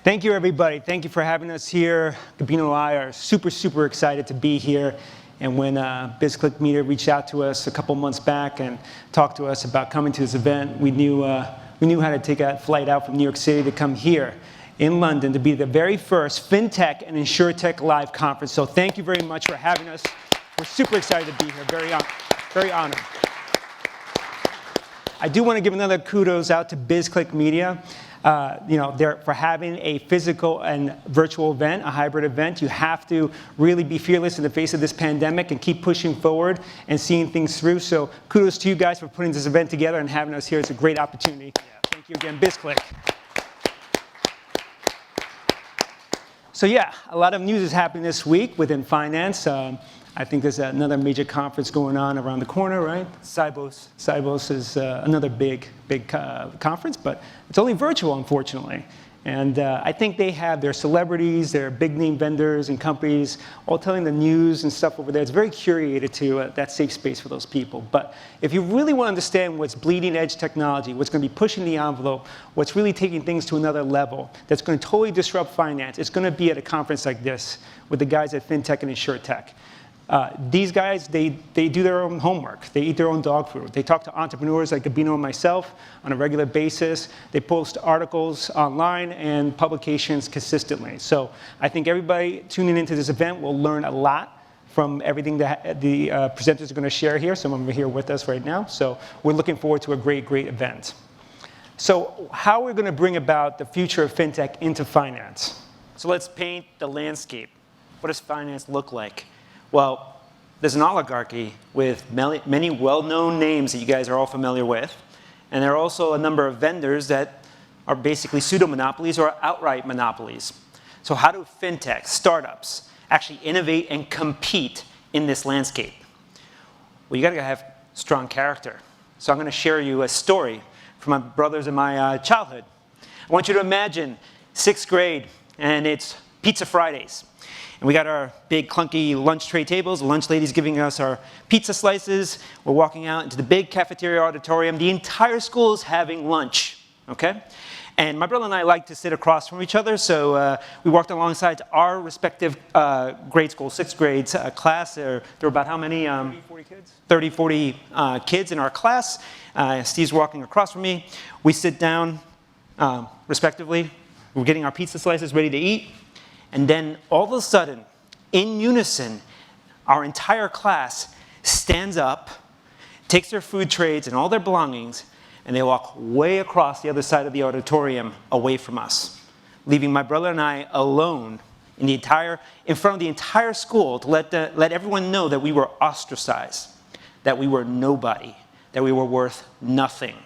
Thank you, everybody. Thank you for having us here. Gabino and I are super excited to be here. And when BizClick Media reached out to us a couple months back and talked to us about coming to this event, we knew how to take a flight out from New York City to come here in London to be the very first FinTech and InsurTech live conference. So thank you very much for having us. We're super excited to be here. Very honored. I do want to give another kudos out to BizClick Media. For having a physical and virtual event, a hybrid event. You have to really be fearless in the face of this pandemic and keep pushing forward and seeing things through. So kudos to you guys for putting this event together and having us here. It's a great opportunity. Yeah. Thank you again, BizClick. So yeah, a lot of news is happening this week within finance. I think there's another major conference going on around the corner, right? Sibos. Sibos is another big conference, but it's only virtual, unfortunately. And I think they have their celebrities, their big-name vendors and companies all telling the news and stuff over there. It's very curated to that safe space for those people. But if you really want to understand what's bleeding-edge technology, what's going to be pushing the envelope, what's really taking things to another level, that's going to totally disrupt finance, it's going to be at a conference like this with the guys at FinTech and InsurTech. These guys, they do their own homework. They eat their own dog food. They talk to entrepreneurs like Gabino and myself on a regular basis. They post articles online and publications consistently. So I think everybody tuning into this event will learn a lot from everything that the presenters are going to share here. Some of them are here with us right now. So we're looking forward to a great event. So how are we going to bring about the future of fintech into finance? So let's paint the landscape. What does finance look like? Well, there's an oligarchy with many well-known names that you guys are all familiar with. And there are also a number of vendors that are basically pseudo-monopolies or outright monopolies. So how do fintech, startups, actually innovate and compete in this landscape? Well, you got to have strong character. So I'm going to share you a story from my brothers in my childhood. I want you to imagine 6th grade, and it's Pizza Fridays. And we got our big clunky lunch tray tables. The lunch lady's giving us our pizza slices. We're walking out into the big cafeteria auditorium. The entire school is having lunch, okay? And my brother and I like to sit across from each other, so we walked alongside our respective grade school, 6th grades class. There were about how many? 30, 40 kids. 30, 40 kids in our class. Steve's walking across from me. We sit down, respectively. We're getting our pizza slices ready to eat. And then all of a sudden, in unison, our entire class stands up, takes their food trays and all their belongings, and they walk way across the other side of the auditorium away from us, leaving my brother and I alone in front of the entire school to let everyone know that we were ostracized, that we were nobody, that we were worth nothing.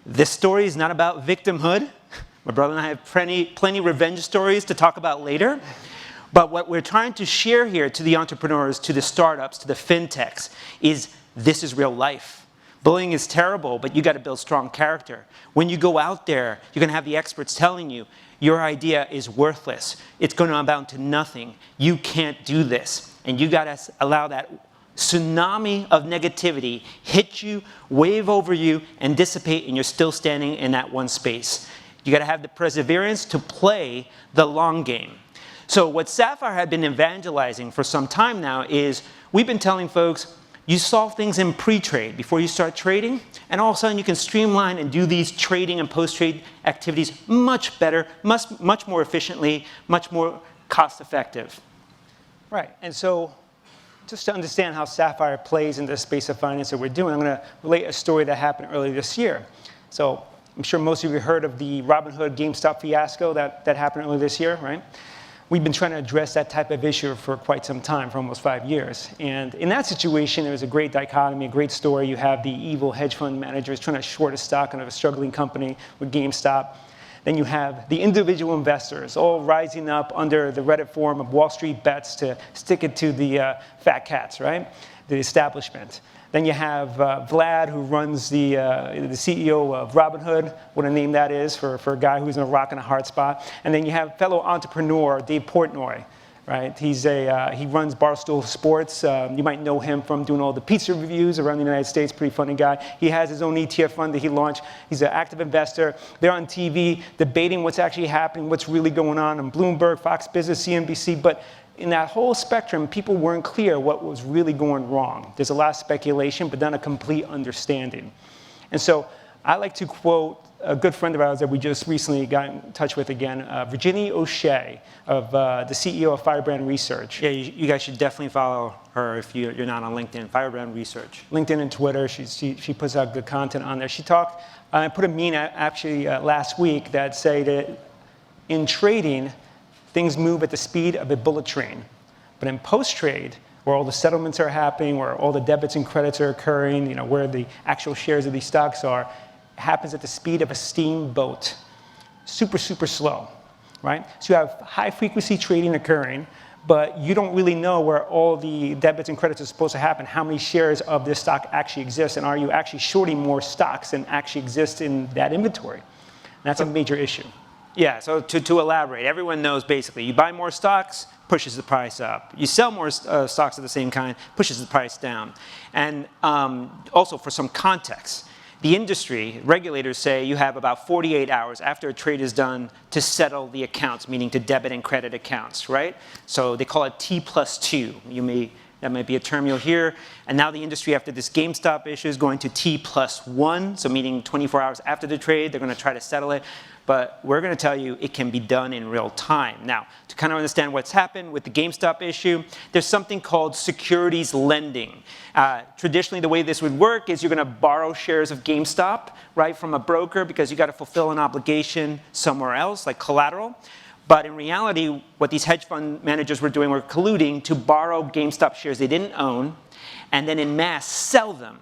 This story is not about victimhood. My brother and I have plenty revenge stories to talk about later. But what we're trying to share here to the entrepreneurs, to the startups, to the fintechs, is this is real life. Bullying is terrible, but you got to build strong character. When you go out there, you're going to have the experts telling you, your idea is worthless. It's going to amount to nothing. You can't do this. And you got to allow that tsunami of negativity hit you, wave over you, and dissipate, and you're still standing in that one space. You got to have the perseverance to play the long game. So what Sapphire had been evangelizing for some time now is we've been telling folks, you solve things in pre-trade before you start trading, and all of a sudden you can streamline and do these trading and post-trade activities much better, much more efficiently, much more cost-effective. Right, and so just to understand how Sapphire plays in the space of finance that we're doing, I'm going to relate a story that happened earlier this year. So I'm sure most of you heard of the Robinhood Gamestop fiasco that happened earlier this year, right? We've been trying to address that type of issue for quite some time, for almost 5 years. And in that situation, there was a great dichotomy, a great story. You have the evil hedge fund managers trying to short a stock of a struggling company with GameStop. Then you have the individual investors all rising up under the Reddit forum of Wall Street bets to stick it to the fat cats, right? The establishment. Then you have Vlad, who runs the CEO of Robinhood, what a name that is for a guy who's in a rock and a hard spot. And then you have fellow entrepreneur Dave Portnoy, right? He runs Barstool Sports. You might know him from doing all the pizza reviews around the United States. Pretty funny guy. He has his own ETF fund that he launched. He's an active investor. They're on TV debating what's actually happening, what's really going on Bloomberg, Fox Business, CNBC. But in that whole spectrum, people weren't clear what was really going wrong. There's a lot of speculation, but not a complete understanding. And so I like to quote a good friend of ours that we just recently got in touch with again, Virginie O'Shea, of the CEO of Firebrand Research. Yeah, you guys should definitely follow her if you're not on LinkedIn, Firebrand Research. LinkedIn and Twitter, she puts out good content on there. She talked, I put a meme actually last week that said that in trading, things move at the speed of a bullet train. But in post-trade, where all the settlements are happening, where all the debits and credits are occurring, where the actual shares of these stocks are, happens at the speed of a steamboat. Super, super slow, right? So you have high-frequency trading occurring, but you don't really know where all the debits and credits are supposed to happen, how many shares of this stock actually exist, and are you actually shorting more stocks than actually exist in that inventory? And that's a major issue. Yeah, so to elaborate, everyone knows basically, you buy more stocks, pushes the price up. You sell more stocks of the same kind, pushes the price down. And also for some context, the industry, regulators say you have about 48 hours after a trade is done to settle the accounts, meaning to debit and credit accounts, right? So they call it T+2. That might be a term you'll hear. And now the industry, after this Gamestop issue, is going to T+1, so meaning 24 hours after the trade, they're going to try to settle it. But we're going to tell you it can be done in real time. Now, to kind of understand what's happened with the Gamestop issue, there's something called securities lending. Traditionally, the way this would work is you're going to borrow shares of Gamestop, right, from a broker because you got to fulfill an obligation somewhere else, like collateral. But in reality, what these hedge fund managers were doing were colluding to borrow GameStop shares they didn't own and then en masse sell them.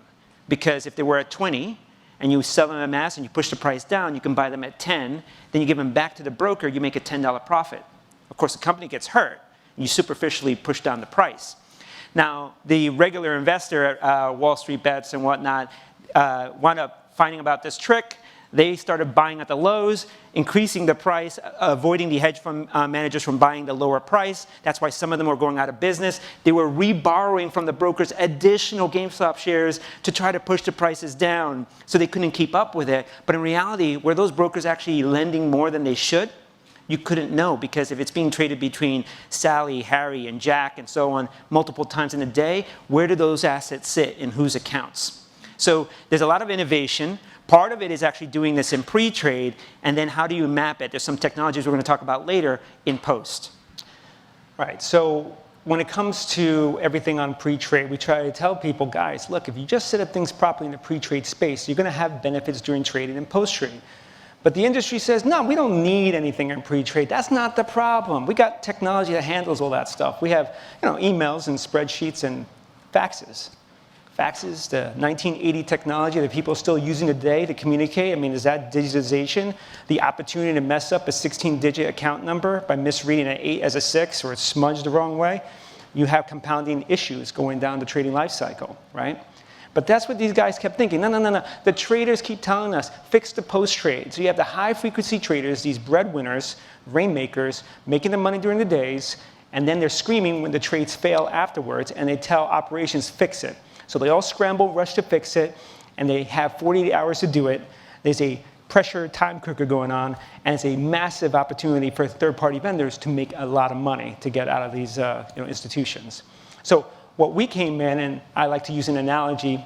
Because if they were at 20 and you sell them en masse and you push the price down, you can buy them at 10. Then you give them back to the broker, you make a $10 profit. Of course, the company gets hurt. And you superficially push down the price. Now, the regular investor at Wall Street Bets and whatnot wound up finding about this trick. They started buying at the lows, increasing the price, avoiding the hedge fund managers from buying the lower price. That's why some of them were going out of business. They were reborrowing from the brokers additional GameStop shares to try to push the prices down so they couldn't keep up with it. But in reality, were those brokers actually lending more than they should? You couldn't know, because if it's being traded between Sally, Harry, and Jack, and so on, multiple times in a day, where do those assets sit in whose accounts? So there's a lot of innovation. Part of it is actually doing this in pre-trade, and then how do you map it? There's some technologies we're going to talk about later in post. Right, so when it comes to everything on pre-trade, we try to tell people, guys, look, if you just set up things properly in the pre-trade space, you're going to have benefits during trading and post-trade. But the industry says, no, we don't need anything in pre-trade. That's not the problem. We got technology that handles all that stuff. We have emails and spreadsheets and faxes. Faxes, the 1980 technology that people are still using today to communicate. I mean, is that digitization? The opportunity to mess up a 16-digit account number by misreading an 8 as a 6 or it's smudged the wrong way? You have compounding issues going down the trading life cycle, right? But that's what these guys kept thinking. No. The traders keep telling us, fix the post-trade. So you have the high-frequency traders, these breadwinners, rainmakers, making the money during the days, and then they're screaming when the trades fail afterwards, and they tell operations, fix it. So they all scramble, rush to fix it, and they have 48 hours to do it. There's a pressure time cooker going on, and it's a massive opportunity for third-party vendors to make a lot of money to get out of these institutions. So what we came in, and I like to use an analogy,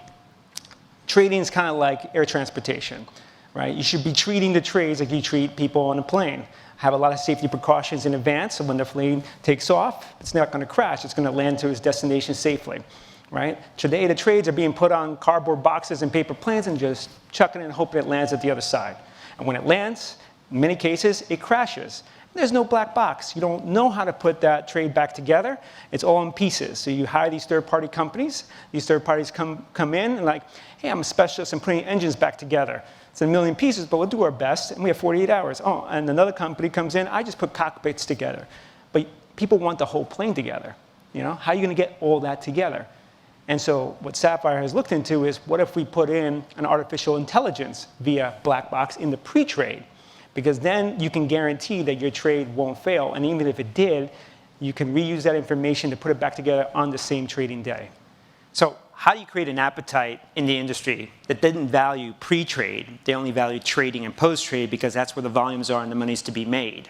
trading is kind of like air transportation, right? You should be treating the trades like you treat people on a plane. Have a lot of safety precautions in advance, so when the plane takes off, it's not going to crash. It's going to land to its destination safely, right? Today, the trades are being put on cardboard boxes and paper planes and just chucking it and hoping it lands at the other side. And when it lands, in many cases, it crashes. There's no black box. You don't know how to put that trade back together. It's all in pieces. So you hire these third-party companies. These third parties come in and like, hey, I'm a specialist in putting engines back together. It's a million pieces, but we'll do our best, and we have 48 hours. Oh, and another company comes in, I just put cockpits together. But people want the whole plane together. How are you going to get all that together? And so what Sapphire has looked into is, what if we put in an artificial intelligence via black box in the pre-trade? Because then you can guarantee that your trade won't fail. And even if it did, you can reuse that information to put it back together on the same trading day. So how do you create an appetite in the industry that didn't value pre-trade? They only value trading and post-trade because that's where the volumes are and the money's to be made.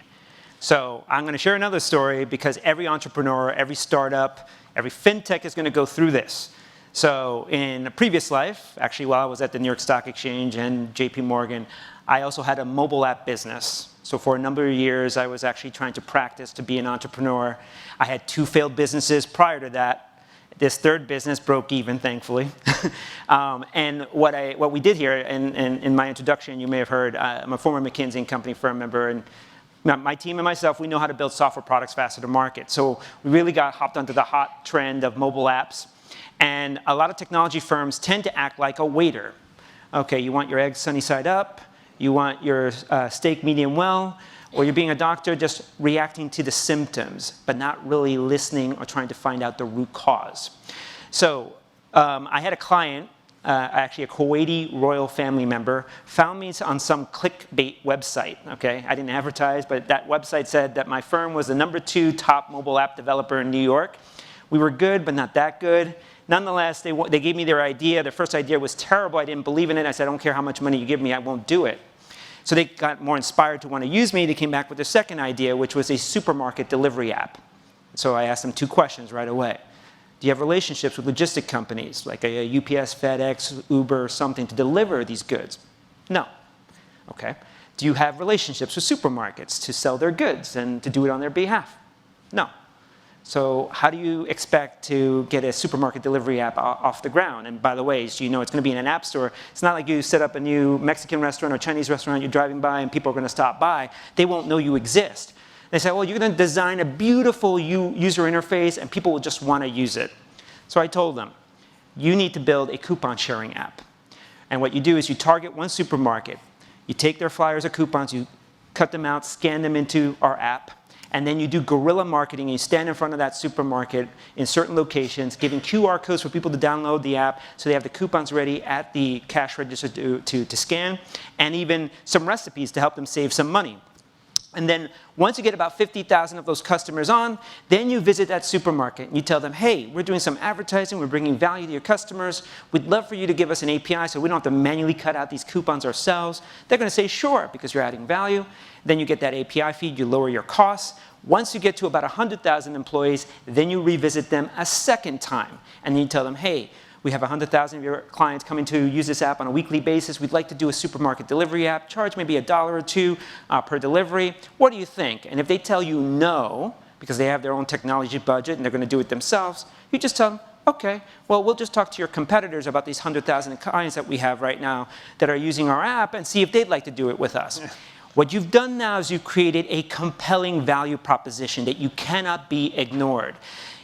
So I'm going to share another story because every entrepreneur, every startup, every fintech is going to go through this. So in a previous life, actually while I was at the New York Stock Exchange and JP Morgan, I also had a mobile app business. So for a number of years, I was actually trying to practice to be an entrepreneur. I had 2 failed businesses prior to that. This third business broke even, thankfully. And what we did here, in my introduction, you may have heard, I'm a former McKinsey and Company firm member, and my team and myself, we know how to build software products faster to market. So we really got hopped onto the hot trend of mobile apps. And a lot of technology firms tend to act like a waiter. Okay, you want your eggs sunny side up, you want your steak medium well, or you're being a doctor just reacting to the symptoms, but not really listening or trying to find out the root cause. So I had a client, actually a Kuwaiti royal family member, found me on some clickbait website. Okay, I didn't advertise, but that website said that my firm was the #2 top mobile app developer in New York. We were good, but not that good. Nonetheless, they gave me their idea. Their first idea was terrible. I didn't believe in it. I said, I don't care how much money you give me, I won't do it. So they got more inspired to want to use me. They came back with their second idea, which was a supermarket delivery app. So I asked them 2 questions right away. Do you have relationships with logistic companies, like a UPS, FedEx, Uber, something, to deliver these goods? No. Okay. Do you have relationships with supermarkets to sell their goods and to do it on their behalf? No. So how do you expect to get a supermarket delivery app off the ground? And by the way, so you know it's going to be in an app store. It's not like you set up a new Mexican restaurant or Chinese restaurant, you're driving by and people are going to stop by. They won't know you exist. They say, well, you're going to design a beautiful user interface and people will just want to use it. So I told them, you need to build a coupon sharing app. And what you do is you target one supermarket. You take their flyers or coupons, you cut them out, scan them into our app, and then you do guerrilla marketing. You stand in front of that supermarket in certain locations, giving QR codes for people to download the app so they have the coupons ready at the cash register to scan, and even some recipes to help them save some money. And then once you get about 50,000 of those customers on, then you visit that supermarket and you tell them, hey, we're doing some advertising, we're bringing value to your customers. We'd love for you to give us an API so we don't have to manually cut out these coupons ourselves. They're going to say, sure, because you're adding value. Then you get that API feed, you lower your costs. Once you get to about 100,000 employees, then you revisit them a second time. And you tell them, hey, we have 100,000 of your clients coming to use this app on a weekly basis. We'd like to do a supermarket delivery app, charge maybe $1 or $2 per delivery. What do you think? And if they tell you no, because they have their own technology budget and they're going to do it themselves, you just tell them, okay, well, we'll just talk to your competitors about these 100,000 clients that we have right now that are using our app and see if they'd like to do it with us. Yeah. What you've done now is you've created a compelling value proposition that you cannot be ignored.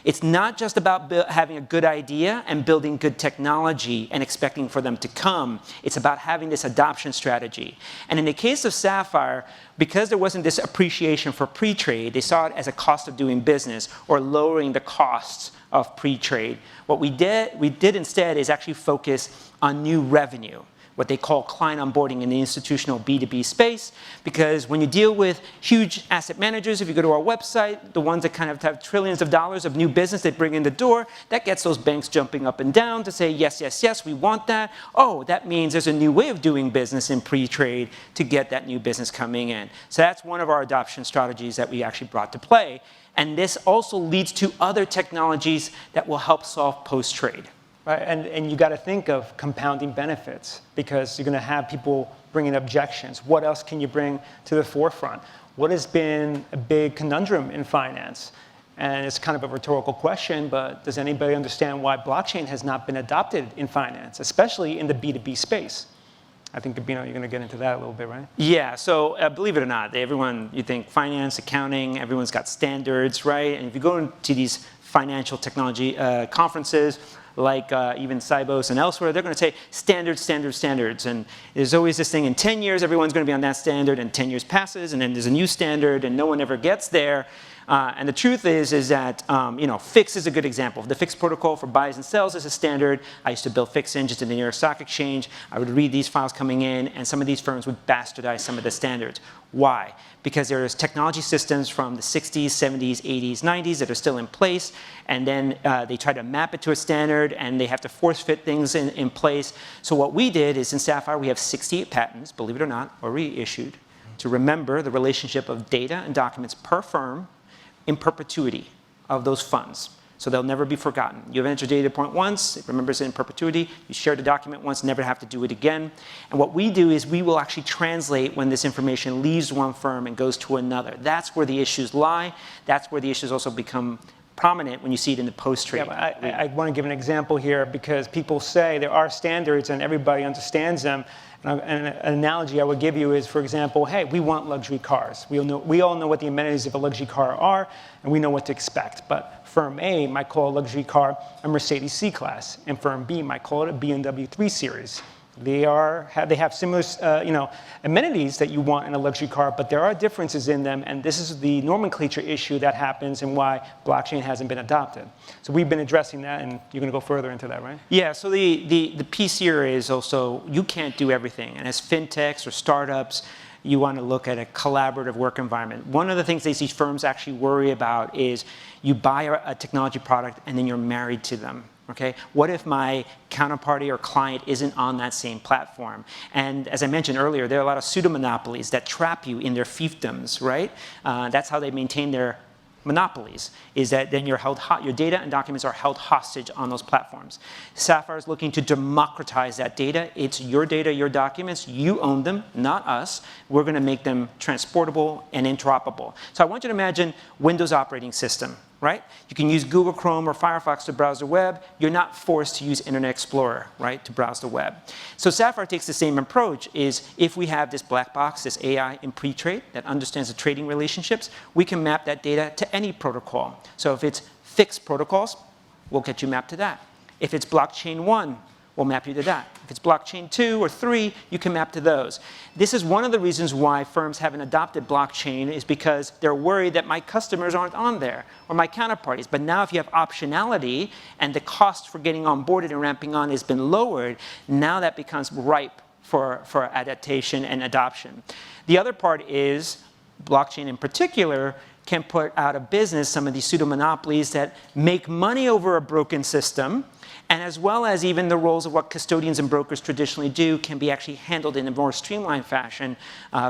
It's not just about having a good idea and building good technology and expecting for them to come. It's about having this adoption strategy. And in the case of Sapphire, because there wasn't this appreciation for pre-trade, they saw it as a cost of doing business or lowering the costs of pre-trade. What we did instead is actually focus on new revenue, what they call client onboarding in the institutional B2B space, because when you deal with huge asset managers, if you go to our website, the ones that kind of have trillions of dollars of new business they bring in the door, that gets those banks jumping up and down to say, yes, yes, yes, we want that. Oh, that means there's a new way of doing business in pre-trade to get that new business coming in. So that's one of our adoption strategies that we actually brought to play. And this also leads to other technologies that will help solve post-trade. Right, and you got to think of compounding benefits because you're going to have people bringing objections. What else can you bring to the forefront? What has been a big conundrum in finance? And it's kind of a rhetorical question, but does anybody understand why blockchain has not been adopted in finance, especially in the B2B space? I think you're going to get into that a little bit, right? Yeah, so believe it or not, everyone, you think finance, accounting, everyone's got standards, right? And if you go into these financial technology conferences, like even Sibos and elsewhere, they're going to say standards, standards, standards. And there's always this thing, in 10 years, everyone's going to be on that standard, and 10 years passes, and then there's a new standard, and no one ever gets there. And the truth is that FIX is a good example. The FIX protocol for buys and sells is a standard. I used to build FIX engines in the New York Stock Exchange. I would read these files coming in, and some of these firms would bastardize some of the standards. Why? Because there's technology systems from the 60s, 70s, 80s, 90s that are still in place, and then they try to map it to a standard, and they have to force fit things in place. So what we did is in Sapphire, we have 68 patents, believe it or not, already issued, to remember the relationship of data and documents per firm in perpetuity of those funds. So they'll never be forgotten. You've entered data point once, it remembers it in perpetuity. You share the document once, never have to do it again. And what we do is we will actually translate when this information leaves one firm and goes to another. That's where the issues lie. That's where the issues also become prominent when you see it in the post-trade. Yeah, I want to give an example here because people say there are standards and everybody understands them. And an analogy I would give you is, for example, hey, we want luxury cars. We all know what the amenities of a luxury car are, and we know what to expect. But firm A might call a luxury car a Mercedes C-Class, and firm B might call it a BMW 3 Series. They have similar amenities that you want in a luxury car, but there are differences in them, and this is the nomenclature issue that happens and why blockchain hasn't been adopted. So we've been addressing that, and you're going to go further into that, right? Yeah, so the piece here is also you can't do everything, and as fintechs or startups, you want to look at a collaborative work environment. One of the things these firms actually worry about is you buy a technology product and then you're married to them. Okay? What if my counterparty or client isn't on that same platform? And as I mentioned earlier, there are a lot of pseudo-monopolies that trap you in their fiefdoms, right? That's how they maintain their monopolies, is that then your data and documents are held hostage on those platforms. Sapphire is looking to democratize that data. It's your data, your documents. You own them, not us. We're going to make them transportable and interoperable. So I want you to imagine Windows operating system. Right? You can use Google Chrome or Firefox to browse the web. You're not forced to use Internet Explorer, right, to browse the web. So Sapphire takes the same approach, is if we have this black box, this AI in pre-trade that understands the trading relationships, we can map that data to any protocol. So if it's fixed protocols, we'll get you mapped to that. If it's blockchain 1, we'll map you to that. If it's blockchain 2 or 3, you can map to those. This is one of the reasons why firms haven't adopted blockchain, is because they're worried that my customers aren't on there or my counterparties. But now if you have optionality and the cost for getting onboarded and ramping on has been lowered, now that becomes ripe for adaptation and adoption. The other part is blockchain in particular can put out of business some of these pseudo-monopolies that make money over a broken system, and as well as even the roles of what custodians and brokers traditionally do can be actually handled in a more streamlined fashion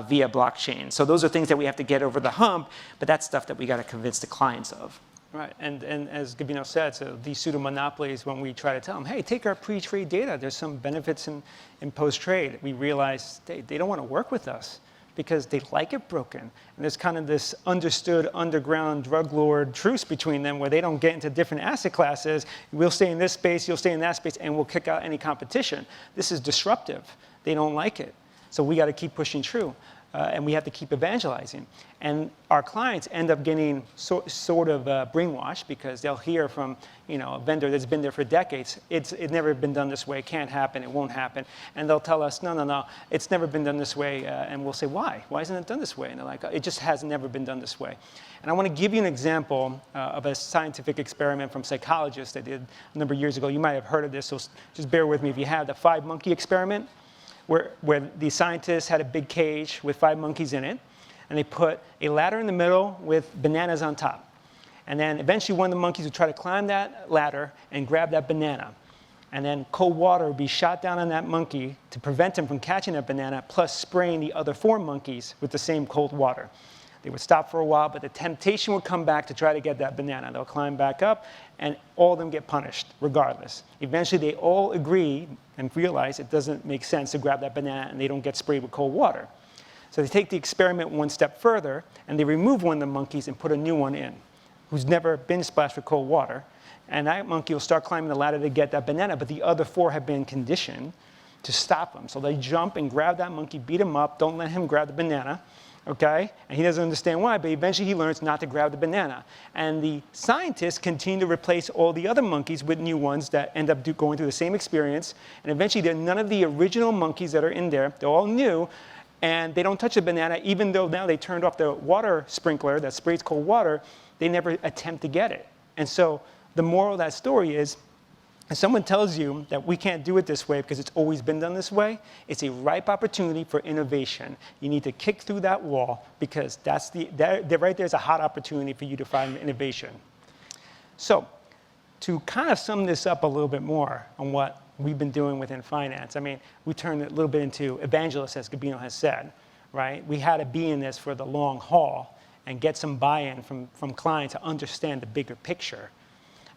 via blockchain. So those are things that we have to get over the hump, but that's stuff that we got to convince the clients of. Right, and as Gabino said, so these pseudo-monopolies, when we try to tell them, hey, take our pre-trade data, there's some benefits in post-trade, we realize they don't want to work with us because they like it broken. And there's kind of this understood underground drug lord truce between them where they don't get into different asset classes. We'll stay in this space, you'll stay in that space, and we'll kick out any competition. This is disruptive. They don't like it. So we got to keep pushing through. And we have to keep evangelizing. And our clients end up getting sort of brainwashed because they'll hear from a vendor that's been there for decades, it's never been done this way, can't happen, it won't happen. And they'll tell us, no, it's never been done this way. And we'll say, why? Why isn't it done this way? And they're like, it just has never been done this way. And I want to give you an example of a scientific experiment from psychologists that did a number of years ago. You might have heard of this, so just bear with me if you have. The 5-monkey experiment, where the scientists had a big cage with 5 monkeys in it, and they put a ladder in the middle with bananas on top. And then eventually one of the monkeys would try to climb that ladder and grab that banana. And then cold water would be shot down on that monkey to prevent him from catching that banana, plus spraying the other 4 monkeys with the same cold water. They would stop for a while, but the temptation would come back to try to get that banana. They'll climb back up, and all of them get punished, regardless. Eventually, they all agree and realize it doesn't make sense to grab that banana, and they don't get sprayed with cold water. So they take the experiment one step further, and they remove one of the monkeys and put a new one in, who's never been splashed with cold water. And that monkey will start climbing the ladder to get that banana, but the other 4 have been conditioned to stop him. So they jump and grab that monkey, beat him up, don't let him grab the banana. Okay? And he doesn't understand why, but eventually he learns not to grab the banana. And the scientists continue to replace all the other monkeys with new ones that end up going through the same experience. And eventually they're none of the original monkeys that are in there. They're all new. And they don't touch the banana, even though now they turned off the water sprinkler that sprays cold water. they never attempt to get it. And so the moral of that story is, if someone tells you that we can't do it this way because it's always been done this way, it's a ripe opportunity for innovation. You need to kick through that wall because right there's a hot opportunity for you to find innovation. So to kind of sum this up a little bit more on what we've been doing within finance, I mean, we turned it a little bit into evangelists, as Gabino has said, right? We had to be in this for the long haul and get some buy-in from clients to understand the bigger picture.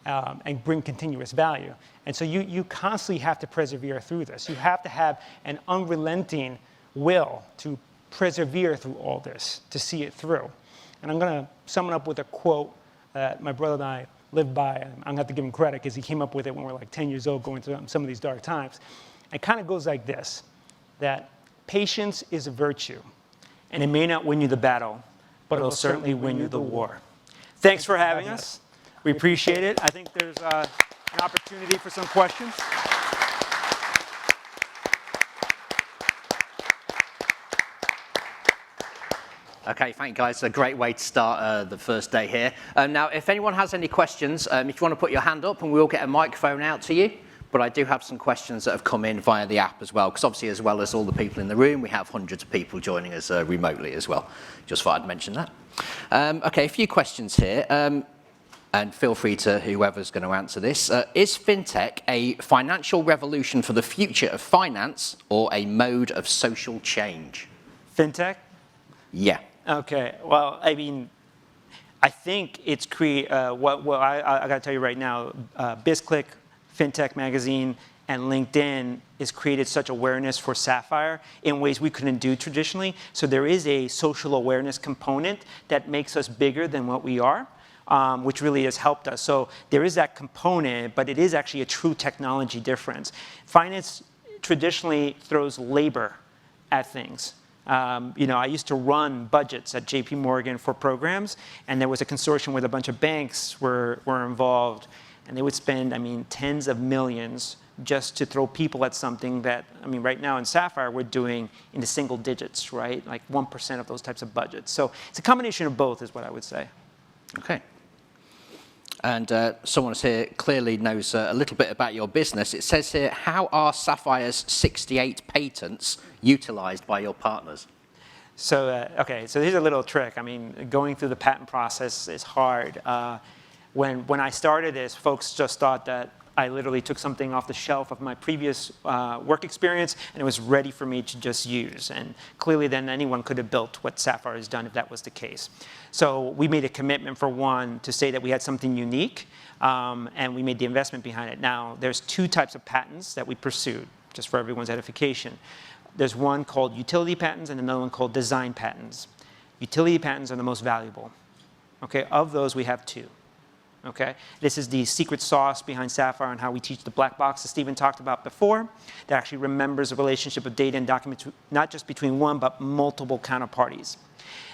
And bring continuous value. And so you constantly have to persevere through this. You have to have an unrelenting will to persevere through all this, to see it through. And I'm going to sum it up with a quote that my brother and I live by. I'm going to have to give him credit because he came up with it when we were like 10 years old going through some of these dark times. It kind of goes like this, that patience is a virtue. And it may not win you the battle, but it'll certainly win you the war. Thanks for having us. We appreciate it. I think there's an opportunity for some questions. Okay, thank you guys. A great way to start the first day here. Now, if anyone has any questions, if you want to put your hand up and we'll get a microphone out to you. But I do have some questions that have come in via the app as well, because obviously as well as all the people in the room, we have hundreds of people joining us remotely as well. Just thought I'd mention that. Okay, a few questions here. And feel free to whoever's going to answer this. Is fintech a financial revolution for the future of finance or a mode of social change? FinTech? Yeah. Okay. Well, I mean, I think it's I got to tell you right now, BizClick, FinTech Magazine, and LinkedIn has created such awareness for Sapphire in ways we couldn't do traditionally. So there is a social awareness component that makes us bigger than what we are. Which really has helped us. So there is that component, but it is actually a true technology difference. Finance traditionally throws labor at things. I used to run budgets at JP Morgan for programs, and there was a consortium where a bunch of banks were involved, and they would spend, tens of millions just to throw people at something that, right now in Sapphire, we're doing in the single digits, right? Like 1% of those types of budgets. So it's a combination of both is what I would say. Okay. And someone here clearly knows a little bit about your business. It says here, how are Sapphire's 68 patents utilized by your partners? So, okay, so here's a little trick. Going through the patent process is hard. When I started this, folks just thought that I literally took something off the shelf of my previous work experience, and it was ready for me to just use. And clearly then anyone could have built what Sapphire has done if that was the case. So we made a commitment, for one, to say that we had something unique, and we made the investment behind it. Now, there's two types of patents that we pursued, just for everyone's edification. There's one called utility patents and another one called design patents. Utility patents are the most valuable. Okay, of those, we have two. Okay, this is the secret sauce behind Sapphire and how we teach the black box that Stephen talked about before, that actually remembers the relationship of data and documents, not just between one, but multiple counterparties.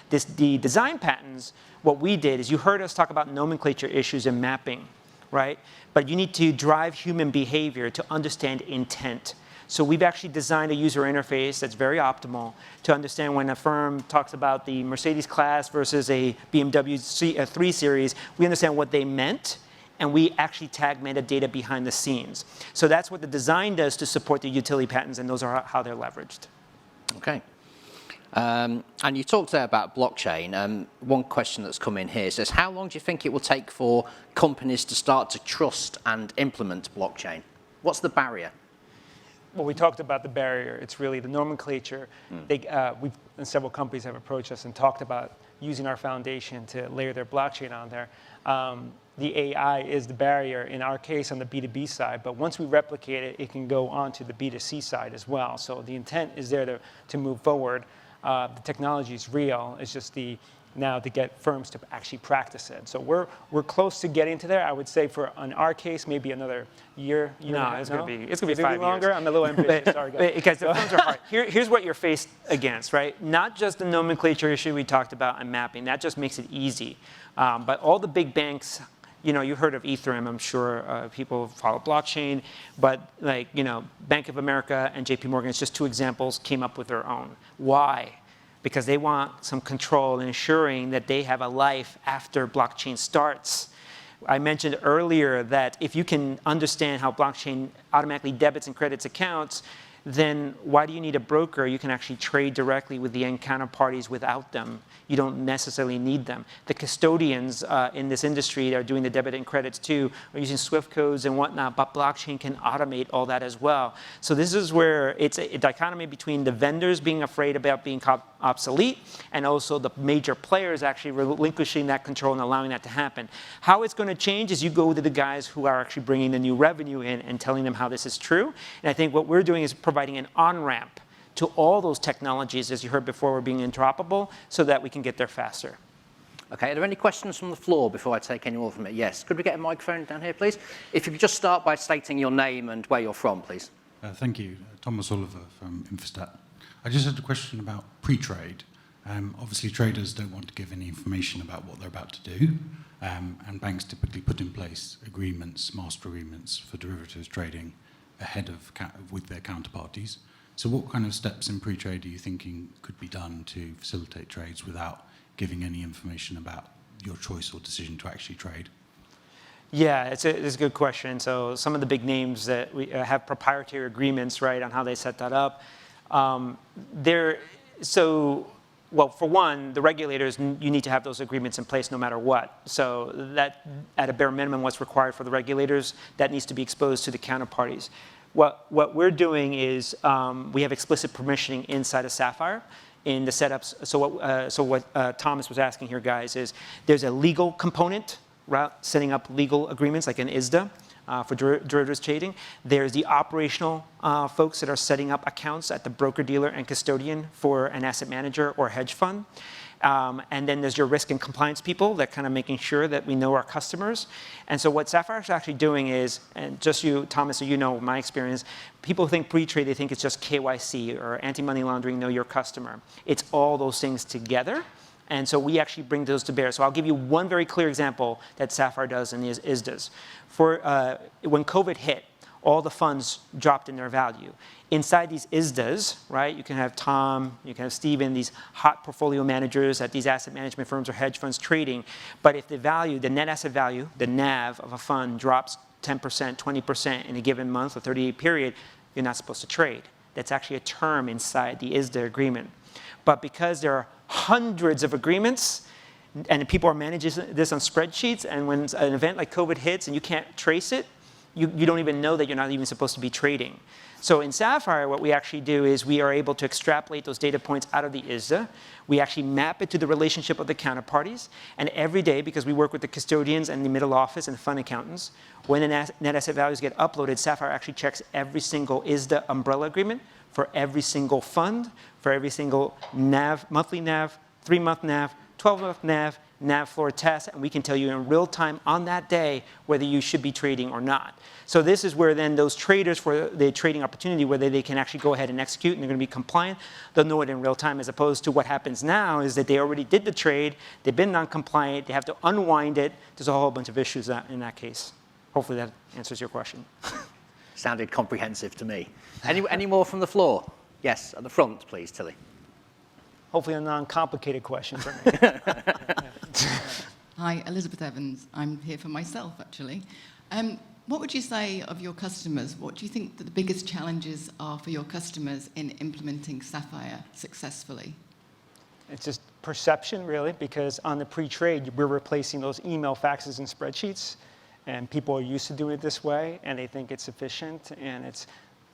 The design patents, what we did is you heard us talk about nomenclature issues and mapping, right? But you need to drive human behavior to understand intent. So we've actually designed a user interface that's very optimal to understand when a firm talks about the Mercedes class versus a BMW 3 Series, we understand what they meant, and we actually tag metadata behind the scenes. So that's what the design does to support the utility patents, and those are how they're leveraged. Okay. And you talked there about blockchain. One question that's come in here says, how long do you think it will take for companies to start to trust and implement blockchain? What's the barrier? Well, we talked about the barrier. It's really the nomenclature. And several companies have approached us and talked about using our foundation to layer their blockchain on there. The AI is the barrier in our case on the B2B side, but once we replicate it, it can go on to the B2C side as well. So the intent is there to move forward. The technology is real. It's just now to get firms to actually practice it. So we're close to getting to there. I would say in our case, maybe another year. No, it's going to be 5 years. Longer. I'm a little ambitious. Sorry, guys. Because the firms are hard. Here's what you're faced against, right? Not just the nomenclature issue we talked about and mapping. That just makes it easy. But all the big banks, you heard of Ethereum, I'm sure people follow blockchain, but Bank of America and JP Morgan, it's just two examples, came up with their own. Why? because they want some control in ensuring that they have a life after blockchain starts. I mentioned earlier that if you can understand how blockchain automatically debits and credits accounts, then why do you need a broker? You can actually trade directly with the end counterparties without them. You don't necessarily need them. The custodians in this industry that are doing the debit and credits too are using Swift codes and whatnot, but blockchain can automate all that as well. So this is where it's a dichotomy between the vendors being afraid about being obsolete and also the major players actually relinquishing that control and allowing that to happen. How it's going to change is you go to the guys who are actually bringing the new revenue in and telling them how this is true. And I think what we're doing is providing an on-ramp to all those technologies, as you heard before, were being interoperable so that we can get there faster. Okay, are there any questions from the floor before I take any more from it? Yes, could we get a microphone down here, please? If you could just start by stating your name and where you're from, please. Thank you. Thomas Oliver from Infostat. I just had a question about pre-trade. Obviously, traders don't want to give any information about what they're about to do, and banks typically put in place agreements, master agreements for derivatives trading ahead of with their counterparties. So what kind of steps in pre-trade are you thinking could be done to facilitate trades without giving any information about your choice or decision to actually trade? Yeah, it's a good question. So some of the big names that we have proprietary agreements, right, on how they set that up. Well, for one, the regulators, you need to have those agreements in place no matter what. So that, at a bare minimum, what's required for the regulators, that needs to be exposed to the counterparties. What we're doing is we have explicit permissioning inside of Sapphire in the setups. So what Thomas was asking here, guys, is there's a legal component, right, setting up legal agreements like an ISDA for derivatives trading. There's the operational folks that are setting up accounts at the broker-dealer and custodian for an asset manager or hedge fund. And then there's your risk and compliance people that kind of making sure that we know our customers. And so what Sapphire is actually doing is, and just you, Thomas, so you know my experience, people think pre-trade, they think it's just KYC or anti-money laundering, know your customer. It's all those things together. And so we actually bring those to bear. So I'll give you one very clear example that Sapphire does and is ISDAs. When COVID hit, all the funds dropped in their value. Inside these ISDAs, right, you can have Tom, you can have Steven, these hot portfolio managers at these asset management firms or hedge funds trading. But if the value, the net asset value, the NAV of a fund drops 10%, 20% in a given month or 30-day period, you're not supposed to trade. That's actually a term inside the ISDA agreement. But because there are hundreds of agreements, and people are managing this on spreadsheets, and when an event like COVID hits and you can't trace it, you don't even know that you're not even supposed to be trading. So in Sapphire, what we actually do is we are able to extrapolate those data points out of the ISDA. We actually map it to the relationship of the counterparties. And every day, because we work with the custodians and the middle office and fund accountants, when the net asset values get uploaded, Sapphire actually checks every single ISDA umbrella agreement for every single fund, for every single NAV, monthly NAV, 3-month NAV, 12-month NAV, NAV floor test, and we can tell you in real time on that day whether you should be trading or not. So this is where then those traders for the trading opportunity, whether they can actually go ahead and execute and they're going to be compliant, they'll know it in real time, as opposed to what happens now is that they already did the trade, they've been non-compliant, they have to unwind it. There's a whole bunch of issues in that case. Hopefully that answers your question. Sounded comprehensive to me. Any more from the floor? Yes, at the front, please, Tilly. Hopefully a non-complicated question for me. Hi, Elizabeth Evans. I'm here for myself, actually. What would you say of your customers? What do you think that the biggest challenges are for your customers in implementing Sapphire successfully? It's just perception, really, because on the pre-trade, we're replacing those email, faxes, and spreadsheets, and people are used to doing it this way, and they think it's efficient, and it's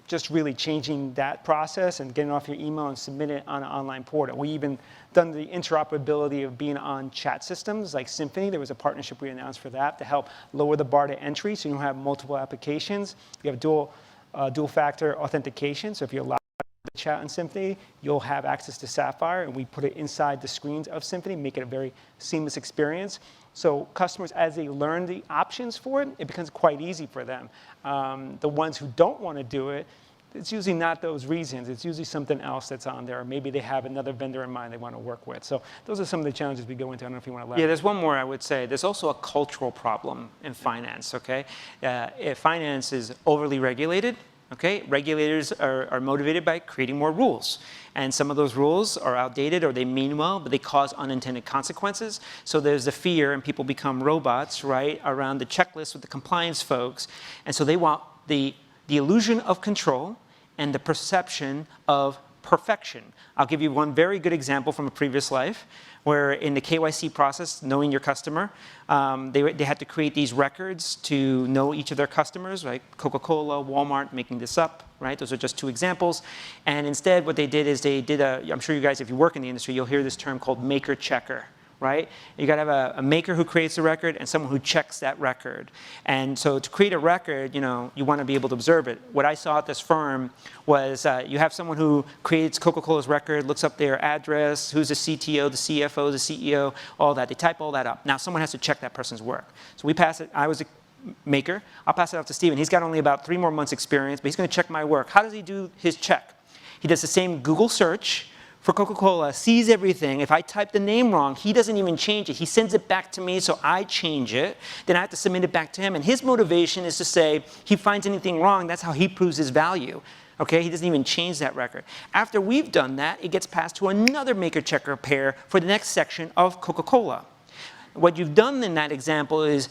just really changing that process and getting off your email and submit it on an online portal. We even done the interoperability of being on chat systems like Symphony. There was a partnership we announced for that to help lower the bar to entry so you don't have multiple applications. You have dual factor authentication, so if you're allowed to chat on Symphony, you'll have access to Sapphire, and we put it inside the screens of Symphony, make it a very seamless experience. So customers, as they learn the options for it, it becomes quite easy for them. The ones who don't want to do it, it's usually not those reasons. It's usually something else that's on there. Or maybe they have another vendor in mind they want to work with. So those are some of the challenges we go into. I don't know if you want to elaborate. Yeah, there's one more I would say. There's also a cultural problem in finance, okay? If finance is overly regulated, Okay? Regulators are motivated by creating more rules. And some of those rules are outdated or they mean well, but they cause unintended consequences. So there's the fear and people become robots, right, around the checklist with the compliance folks. And so they want the illusion of control and the perception of perfection. I'll give you one very good example from a previous life where in the KYC process, knowing your customer, they had to create these records to know each of their customers, right? Coca-Cola, Walmart, making this up, right? Those are just two examples. And instead, what they did is they did I'm sure you guys, if you work in the industry, you'll hear this term called maker-checker, right? You got to have a maker who creates the record and someone who checks that record. And so to create a record, you want to be able to observe it. What I saw at this firm was you have someone who creates Coca-Cola's record, looks up their address, who's the CTO, the CFO, the CEO, all that. They type all that up. Now someone has to check that person's work. So we pass it. I was a maker. I'll pass it off to Steven. He's got only about 3 more months experience, but he's going to check my work. How does he do his check? He does the same Google search for Coca-Cola, sees everything. If I type the name wrong, he doesn't even change it. He sends it back to me, so I change it. Then I have to submit it back to him. And his motivation is to say, he finds anything wrong, that's how he proves his value. Okay, he doesn't even change that record. After we've done that, it gets passed to another maker-checker pair for the next section of Coca-Cola. What you've done in that example is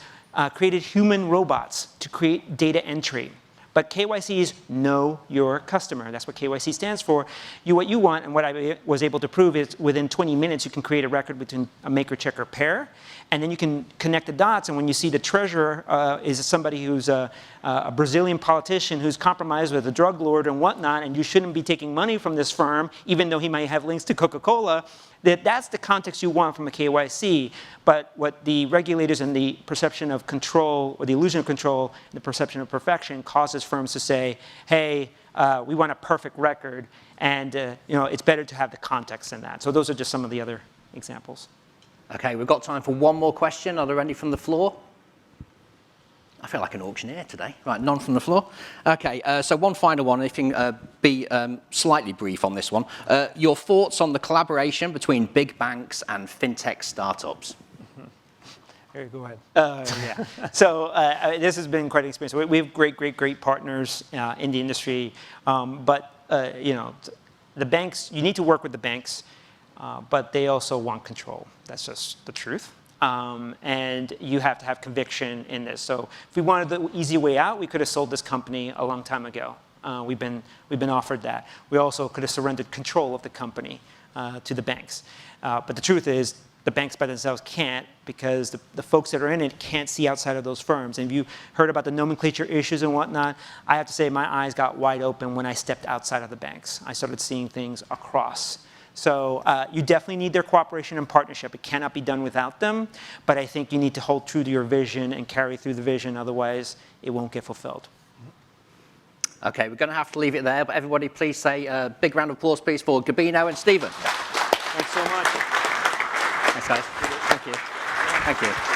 created human robots to create data entry. But KYC is know your customer. That's what KYC stands for. What you want, and what I was able to prove is within 20 minutes, you can create a record between a maker-checker pair, and then you can connect the dots. And when you see the treasurer is somebody who's a Brazilian politician who's compromised with a drug lord and whatnot, and you shouldn't be taking money from this firm, even though he might have links to Coca-Cola, that's the context you want from a KYC. But what the regulators and the perception of control, or the illusion of control, and the perception of perfection causes firms to say, hey, we want a perfect record, and it's better to have the context than that. So those are just some of the other examples. Okay, we've got time for one more question. Are there any from the floor? I feel like an auctioneer today. Right, none from the floor. Okay, so one final one, if you can be slightly brief on this one. Your thoughts on the collaboration between big banks and fintech startups? Here, go ahead. Yeah. So this has been quite an experience. We have great partners in the industry, but the banks. You need to work with the banks, but they also want control. That's just the truth. And you have to have conviction in this. So if we wanted the easy way out, we could have sold this company a long time ago. We've been offered that. We also could have surrendered control of the company to the banks. But the truth is, the banks by themselves can't, because the folks that are in it can't see outside of those firms. And if you heard about the nomenclature issues and whatnot, I have to say my eyes got wide open when I stepped outside of the banks. I started seeing things across. So you definitely need their cooperation and partnership. It cannot be done without them. But I think you need to hold true to your vision and carry through the vision. Otherwise, it won't get fulfilled. Okay, we're going to have to leave it there. But everybody, please say a big round of applause, please, for Gabino and Steven. Thanks so much. Thanks, guys. Thank you. Thank you.